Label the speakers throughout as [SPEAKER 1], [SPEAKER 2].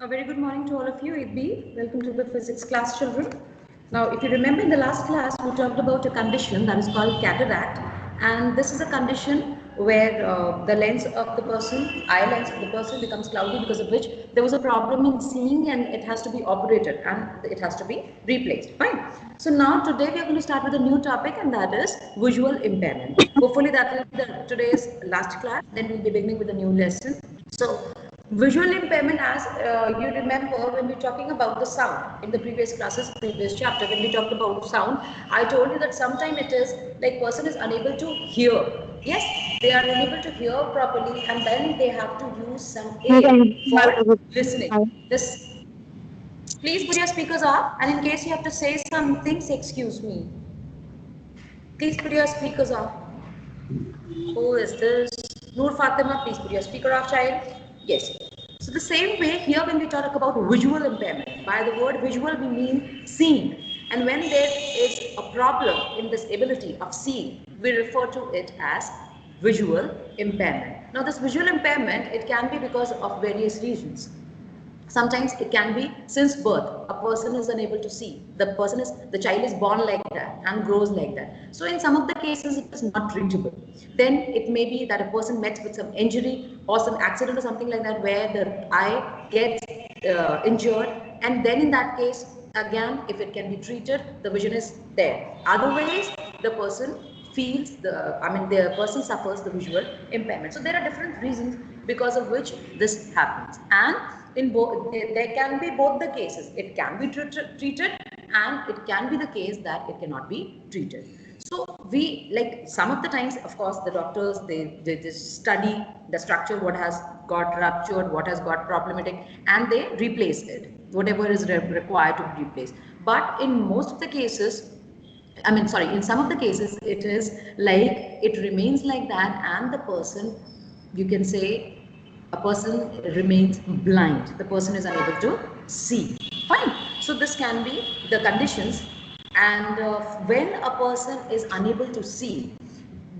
[SPEAKER 1] A very good morning to all of you. VIIl B. Welcome to the physics class, children. Now, if you remember in the last class, we talked about a condition that is called cataract, and this is a condition where the lens of the person, eye lens of the person, becomes cloudy because of which there was a problem in seeing, and it has to be operated and it has to be replaced. Fine. So now today we are going to start with a new topic, and that is visual impairment. Hopefully, that will be today's last class. Then we'll be beginning with a new lesson. So, visual impairment, as you remember when we're talking about the sound in the previous classes, previous chapter, when we talked about sound, I told you that sometimes it is like person is unable to hear. Yes, they are unable to hear properly, and then they have to use some aid for listening. This, please put your speakers off, and in case you have to say something, say excuse me. Please put your speakers off. Who is this? Noor Fatima, please put your speaker off, child. Yes. So the same way here when we talk about visual impairment, by the word visual we mean seeing. And when there is a problem in this ability of seeing, we refer to it as visual impairment. Now this visual impairment, it can be because of various reasons. Sometimes it can be since birth a person is unable to see, the child is born like that and grows like that. So in some of the cases it is not treatable. Then it may be that a person met with some injury or some accident or something like that where the eye gets injured, and then in that case again if it can be treated the vision is there. Otherwise the person feels the person suffers the visual impairment. So there are different reasons because of which this happens, and in both there can be both the cases. It can be treated and it can be the case that it cannot be treated. So we, like, some of the times of course the doctors they just study the structure, what has got ruptured, what has got problematic, and they replace it, whatever is required to be replaced. But in most of the cases, in some of the cases, it is like it remains like that, and the person, you can say, a person remains blind. The person is unable to see. Fine. So this can be the conditions, and when a person is unable to see,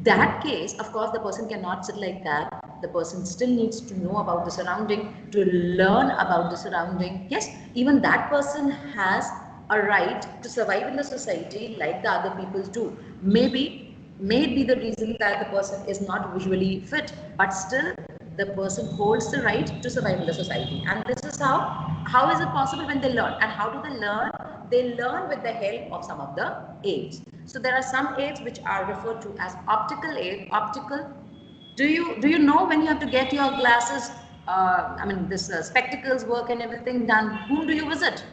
[SPEAKER 1] that case, of course, the person cannot sit like that. The person still needs to know about the surrounding, to learn about the surrounding. Yes, even that person has a right to survive in the society like the other people do. Maybe the reason that the person is not visually fit, but still the person holds the right to survive in the society. And this is how is it possible when they learn, and how do they learn? They learn with the help of some of the aids. So there are some aids which are referred to as optical aid. Optical, do you know when you have to get your glasses, this spectacles work and everything done, whom do you visit?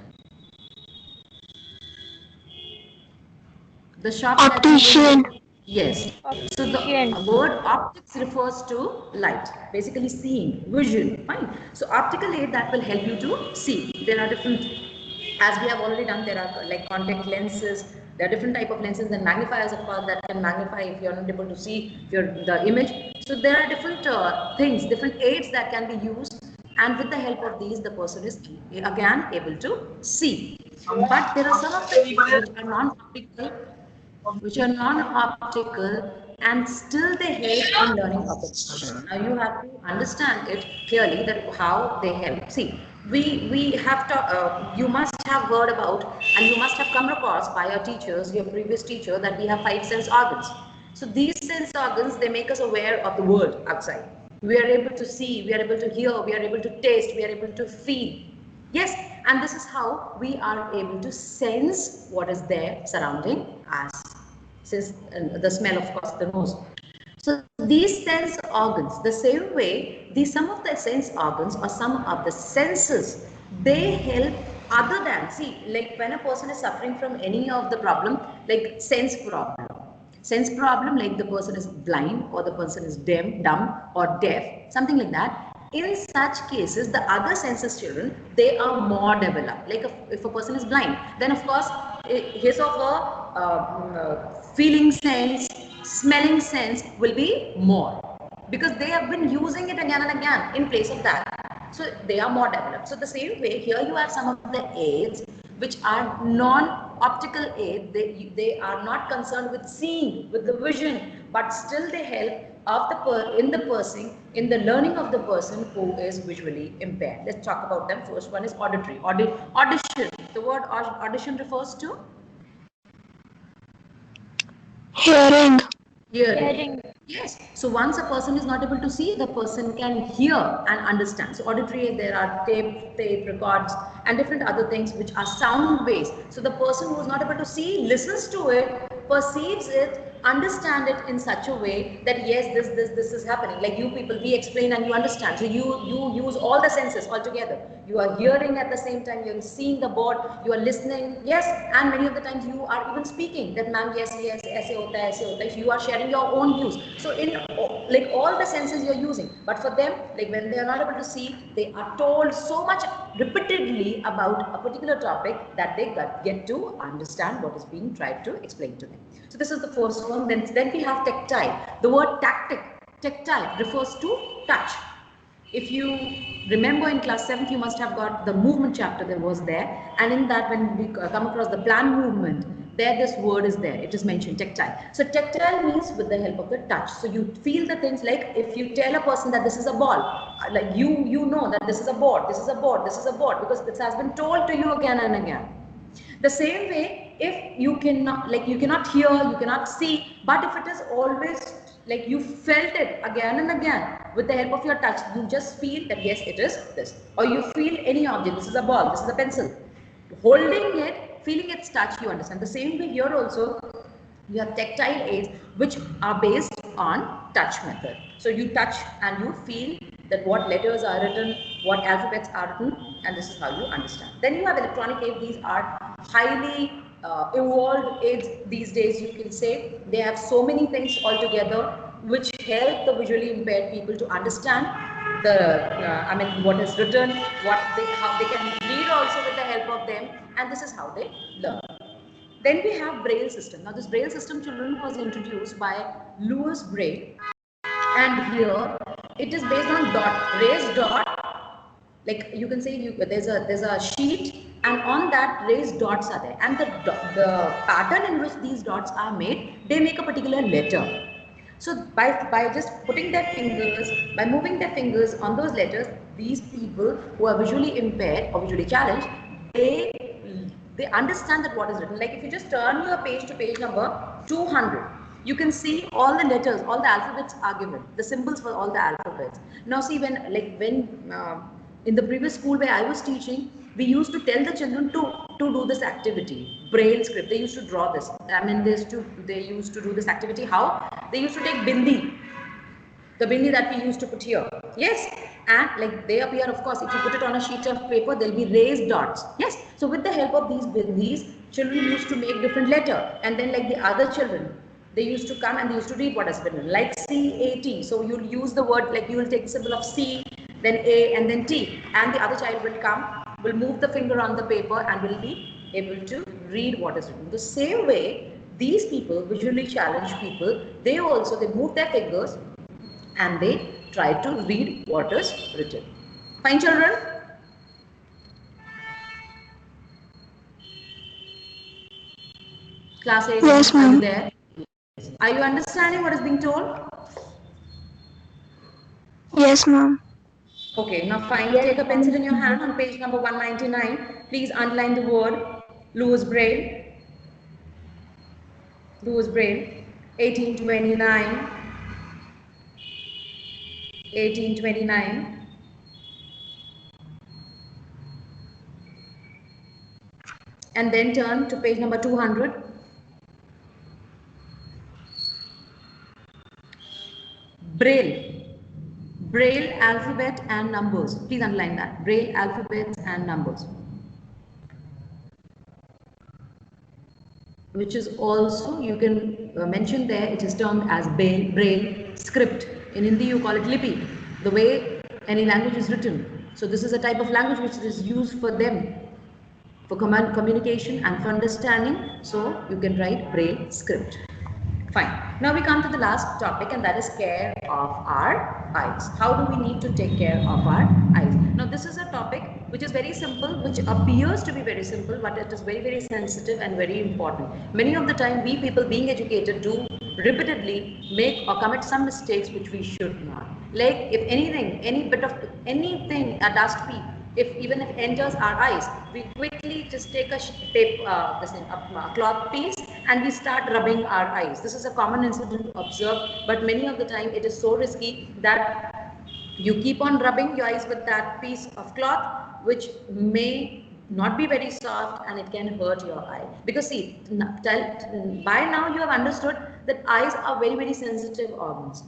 [SPEAKER 1] The shop that you
[SPEAKER 2] Optician.
[SPEAKER 1] visit. Yes. So the
[SPEAKER 3] Optician.
[SPEAKER 1] word optics refers to light, basically seeing, vision. Fine. So optical aid that will help you to see. There are different, as we have already done, there are like contact lenses. There are different type of lenses and magnifiers, of course, that can magnify if you're not able to see the image. So there are different things, different aids that can be used, and with the help of these, the person is again able to see. But there are some of the aids which are non-optical, and still they help in learning of the function. Now you have to understand it clearly that how they help. See, we have to. You must have heard about, and you must have come across by your teachers, your previous teacher, that we have five sense organs. So these sense organs, they make us aware of the world outside. We are able to see, we are able to hear, we are able to taste, we are able to feel. Yes, and this is how we are able to sense what is there surrounding us. Since the smell, of course, the nose. So these sense organs, the same way, some of the sense organs or some of the senses, they help other than, see, like when a person is suffering from any of the problem, like sense problem, like the person is blind or the person is dumb or deaf, something like that. In such cases, the other senses, children, they are more developed. Like if a person is blind, then of course his or her feeling sense, smelling sense will be more, because they have been using it again and again in place of that. So they are more developed. So the same way, here you have some of the aids which are non-optical aid. They are not concerned with seeing, with the vision, but still they help of in the learning of the person who is visually impaired. Let's talk about them. First one is auditory. Audition. The word audition refers to
[SPEAKER 2] Hearing.
[SPEAKER 1] hearing. Yes. So once a person is not able to see, the person can hear and understand. So auditory, there are tape records and different other things which are sound based. So the person who is not able to see listens to it, perceives it, understand it in such a way that yes, this is happening. Like you people, we explain and you understand. So you use all the senses altogether. You are hearing at the same time, you're seeing the board, you are listening. Yes, and many of the times you are even speaking that ma'am, yes, aise hota hai, aise hota hai. You are sharing your own views. So in like all the senses you're using. But for them, like when they are not able to see, they are told so much repeatedly about a particular topic that they get to understand what is being tried to explain to them. So this is the first one. Then we have tactile. The word tactile refers to touch. If you remember in class 7th, you must have got the movement chapter that was there. And in that, when we come across the plan movement, there this word is there. It is mentioned, tactile. So tactile means with the help of the touch. So you feel the things like if you tell a person that this is a ball, like you know that this is a board, this is a board, this is a board, because this has been told to you again and again. The same way, if you cannot, like you cannot hear, you cannot see, but if it is always like you felt it again and again with the help of your touch, you just feel that yes, it is this. Or you feel any object, this is a ball, this is a pencil. Holding it, feeling its touch, you understand. The same way here also, you have tactile aids which are based on touch method. So you touch and you feel that what letters are written, what alphabets are written, and this is how you understand. Then you have electronic aids. These are highly evolved aids these days, you can say. They have so many things altogether which help the visually impaired people to understand what is written, how they can read also with the help of them, and this is how they learn. Then we have Braille system. Now this Braille system, children, was introduced by Louis Braille, and here it is based on raised dot. Like you can say there's a sheet, and on that raised dots are there, and the pattern in which these dots are made, they make a particular letter. So by just putting their fingers, by moving their fingers on those letters, these people who are visually impaired or visually challenged, they understand that what is written. Like if you just turn your page to page number 200, you can see all the letters, all the alphabets are given, the symbols for all the alphabets. Now see, when in the previous school where I was teaching, we used to tell the children to do this activity, Braille script. They used to draw this. I mean, they used to do this activity. How? They used to take bindi, the bindi that we used to put here. Yes, and like they appear, of course, if you put it on a sheet of paper, there'll be raised dots. Yes, so with the help of these bindis, children used to make different letter, and then like the other children, they used to come and they used to read what has been written, like C-A-T. So you'll use the word, like you will take the symbol of C, then A, and then T, and the other child will come, will move the finger on the paper and will be able to read what is written. The same way, these people, visually challenged people, they move their fingers and they try to read what is written. Fine, children? Class 8,
[SPEAKER 2] Yes,
[SPEAKER 1] are you
[SPEAKER 2] ma'am.
[SPEAKER 1] there? Are you understanding what is being told?
[SPEAKER 2] Yes, ma'am.
[SPEAKER 1] Okay, now fine. Take a pencil in your hand on page number 199. Please underline the word Louis Braille. Louis Braille, 1829. 1829. And then turn to page number 200. Braille. Braille alphabet and numbers. Please underline that. Braille alphabets and numbers. Which is also, you can mention there, it is termed as Braille script. In Hindi, you call it lipi, the way any language is written. So this is a type of language which is used for them, for communication and for understanding. So you can write Braille script. Fine. Now we come to the last topic, and that is care of our eyes. How do we need to take care of our eyes? Now this is a topic which is very simple, which appears to be very simple, but it is very, very sensitive and very important. Many of the time we people being educated do repeatedly make or commit some mistakes which we should not. Like if anything, any bit of anything, a dust peep, if even if enters our eyes, we quickly just take a cloth piece and we start rubbing our eyes. This is a common incident to observe, but many of the time it is so risky that you keep on rubbing your eyes with that piece of cloth, which may not be very soft and it can hurt your eye. Because see, by now you have understood that eyes are very, very sensitive organs.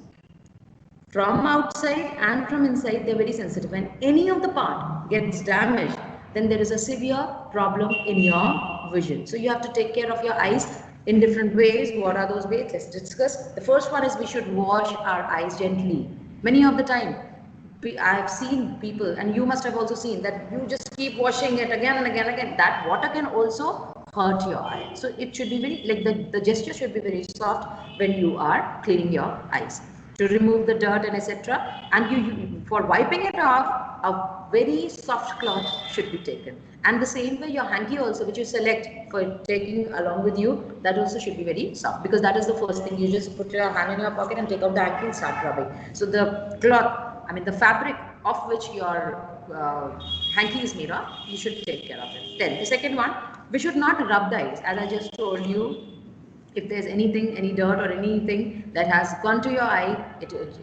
[SPEAKER 1] From outside and from inside, they're very sensitive. When any of the part gets damaged, then there is a severe problem in your vision. So you have to take care of your eyes in different ways. What are those ways? Let's discuss. The first one is we should wash our eyes gently. Many of the time, I have seen people, and you must have also seen, that you just keep washing it again and again and again. That water can also hurt your eye. So it should be very, like the gesture should be very soft when you are cleaning your eyes, to remove the dirt and etc. And you for wiping it off, a very soft cloth should be taken. And the same way your hanky also, which you select for taking along with you, that also should be very soft, because that is the first thing. You just put your hand in your pocket and take out the hanky and start rubbing. So the cloth, I mean the fabric of which your hanky is made of, you should take care of it. Then the second one, we should not rub the eyes. As I just told you, if there's anything, any dirt or anything that has gone to your eye,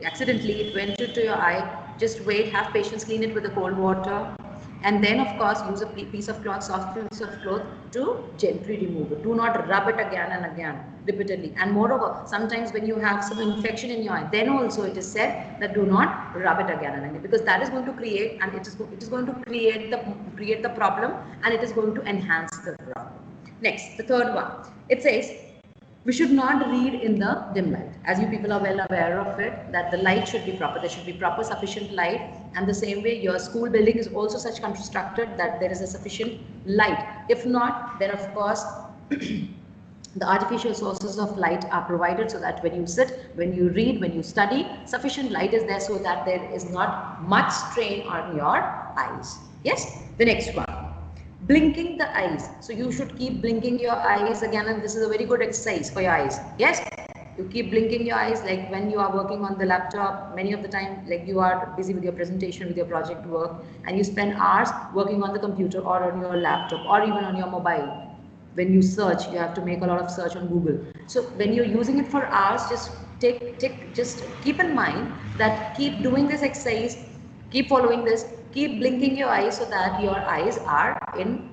[SPEAKER 1] accidentally it went into your eye, just wait, have patience, clean it with the cold water, and then of course use a piece of cloth, soft piece of cloth, to gently remove it. Do not rub it again and again repeatedly. And moreover, sometimes when you have some infection in your eye, then also it is said that do not rub it again and again, because that is going to create, and it is going to create the problem, and it is going to enhance the problem. Next, the third one, it says we should not read in the dim light. As you people are well aware of it, that the light should be proper. There should be proper sufficient light, and the same way your school building is also such constructed that there is a sufficient light. If not, then of course the artificial sources of light are provided, so that when you sit, when you read, when you study, sufficient light is there, so that there is not much strain on your eyes. Yes, the next one, blinking the eyes. So you should keep blinking your eyes again, and this is a very good exercise for your eyes. Yes, you keep blinking your eyes, like when you are working on the laptop, many of the time, like you are busy with your presentation, with your project work, and you spend hours working on the computer or on your laptop or even on your mobile. When you search, you have to make a lot of search on Google. So when you're using it for hours, just just keep in mind that keep doing this exercise, keep following this, keep blinking your eyes, so that your eyes are in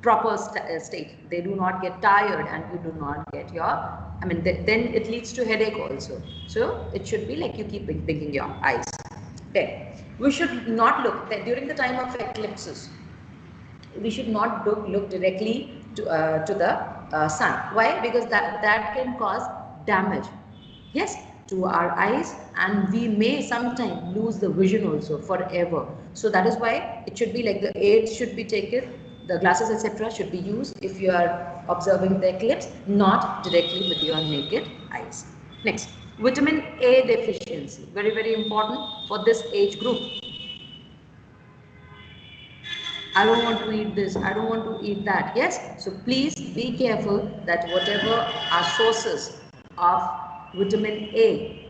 [SPEAKER 1] proper state. They do not get tired, and you do not get your, then it leads to headache also. So it should be like you keep blinking your eyes. Okay. We should not look, during the time of eclipses, we should not look directly to the sun. Why? Because that can cause damage, yes, to our eyes, and we may sometimes lose the vision also forever. So that is why it should be like the aids should be taken, the glasses etc. should be used if you are observing the eclipse, not directly with your naked eyes. Next, vitamin A deficiency, very, very important for this age group. I don't want to eat this, I don't want to eat that. Yes, so please be careful that whatever are sources of vitamin A,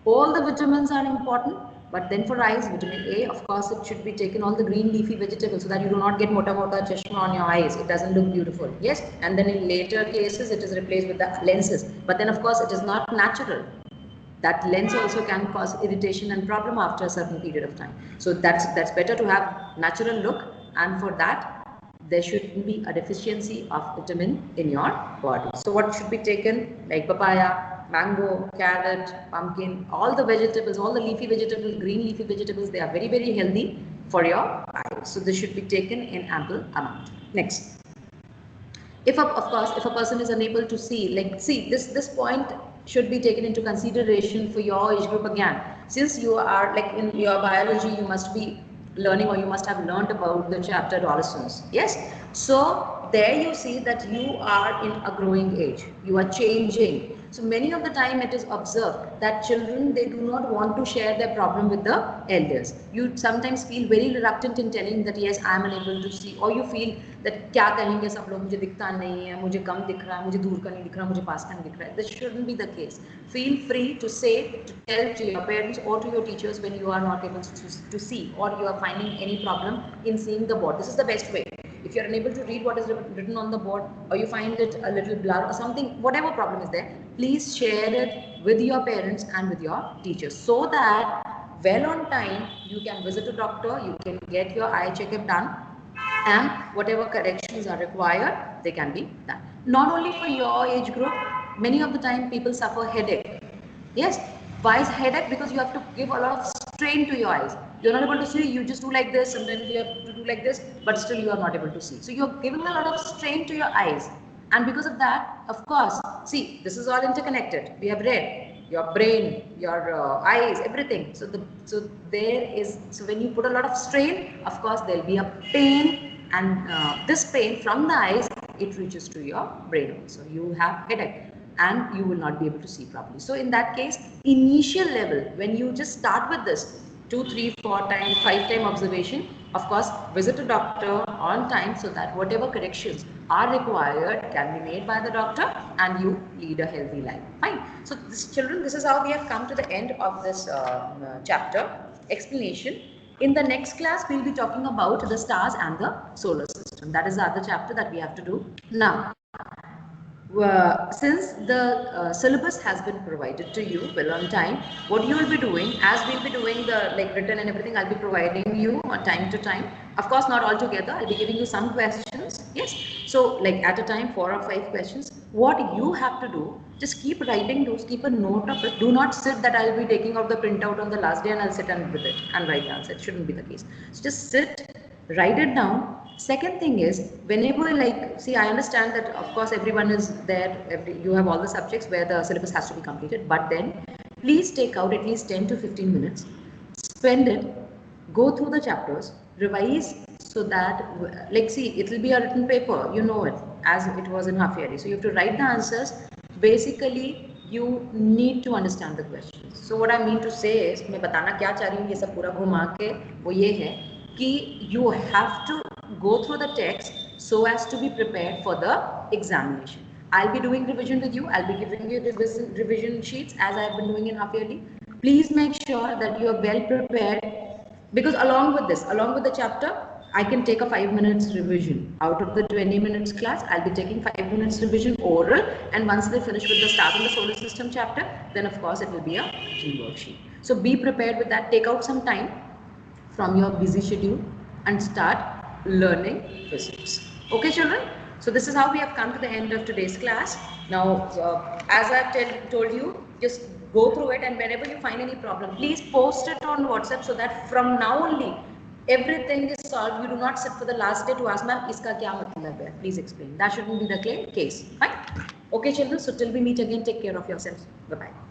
[SPEAKER 1] all the vitamins are important, but then for eyes, vitamin A, of course, it should be taken all the green leafy vegetables, so that you do not get mota chashma on your eyes. It doesn't look beautiful. Yes, and then in later cases, it is replaced with the lenses. But then, of course, it is not natural. That lens also can cause irritation and problem after a certain period of time. So that's better to have natural look. And for that, there shouldn't be a deficiency of vitamin in your body. So what should be taken, like papaya, mango, carrot, pumpkin, all the vegetables, all the leafy vegetables, green leafy vegetables, they are very, very healthy for your eyes. So this should be taken in ample amount. Next, of course, if a person is unable to see, this point should be taken into consideration for your age group again. Since you are like in your biology, you must be learning, or you must have learned about the chapter adolescence. Yes, so there you see that you are in a growing age, you are changing. So many of the time it is observed that children, they do not want to share their problem with the elders. You sometimes feel very reluctant in telling that yes, I am unable to see, or you feel that क्या कहेंगे सब लोग, मुझे दिखता नहीं है, मुझे कम दिख रहा है, मुझे दूर का नहीं दिख रहा, मुझे पास का नहीं दिख रहा है. This shouldn't be the case. Feel free to say, to tell to your parents or to your teachers when you are not able to see, or you are finding any problem in seeing the board. This is the best way. If you're unable to read what is written on the board, or you find it a little blur or something, whatever problem is there, please share it with your parents and with your teachers, so that well on time you can visit a doctor, you can get your eye checkup done, and whatever corrections are required, they can be done. Not only for your age group, many of the time people suffer headache. Yes, why is headache? Because you have to give a lot of strain to your eyes. You're not able to see, you just do like this, sometimes you have to do like this, but still you are not able to see. So you're giving a lot of strain to your eyes. And because of that, of course, see, this is all interconnected. We have read your brain, your eyes, everything. So when you put a lot of strain, of course, there'll be a pain, and this pain from the eyes, it reaches to your brain also. You have headache and you will not be able to see properly. So in that case, initial level, when you just start with this 2, 3, 4 times, 5 time observation, of course, visit a doctor on time, so that whatever corrections are required can be made by the doctor and you lead a healthy life. Fine. So children, this is how we have come to the end of this chapter explanation. In the next class, we'll be talking about the stars and the solar system. That is the other chapter that we have to do now. Since the syllabus has been provided to you well on time, what you will be doing, as we'll be doing the written and everything, I'll be providing you on time to time. Of course, not all together. I'll be giving you some questions. Yes. So at a time, 4 or 5 questions. What you have to do, just keep writing those, keep a note of it. Do not sit that I'll be taking out the printout on the last day and I'll sit and with it and write the answer. It shouldn't be the case. So just sit, write it down. Second thing is, whenever see, I understand that of course everyone is there, you have all the subjects where the syllabus has to be completed, but then please take out at least 10 to 15 minutes, spend it, go through the chapters, revise, so that see, it will be a written paper, you know it, as it was in half yearly. So you have to write the answers. Basically, you need to understand the questions. So what I mean to say is, मैं बताना क्या चाह रही हूँ, ये सब पूरा घुमा के वो ये है कि you have to go through the text so as to be prepared for the examination. I'll be doing revision with you. I'll be giving you revision sheets as I have been doing in half yearly. Please make sure that you are well prepared, because along with the chapter, I can take a 5 minutes revision. Out of the 20 minutes class, I'll be taking 5 minutes revision oral, and once they finish with the start in the solar system chapter, then of course it will be a written worksheet. So be prepared with that. Take out some time from your busy schedule and start learning physics. Okay, children? So this is how we have come to the end of today's class. Now, as I've told you, just go through it, and whenever you find any problem, please post it on WhatsApp, so that from now only, everything is solved. You do not sit for the last day to ask, ma'am, iska kya matlab hai? Please explain. That shouldn't be the case. Fine? Okay, children. So till we meet again, take care of yourselves. Bye-bye.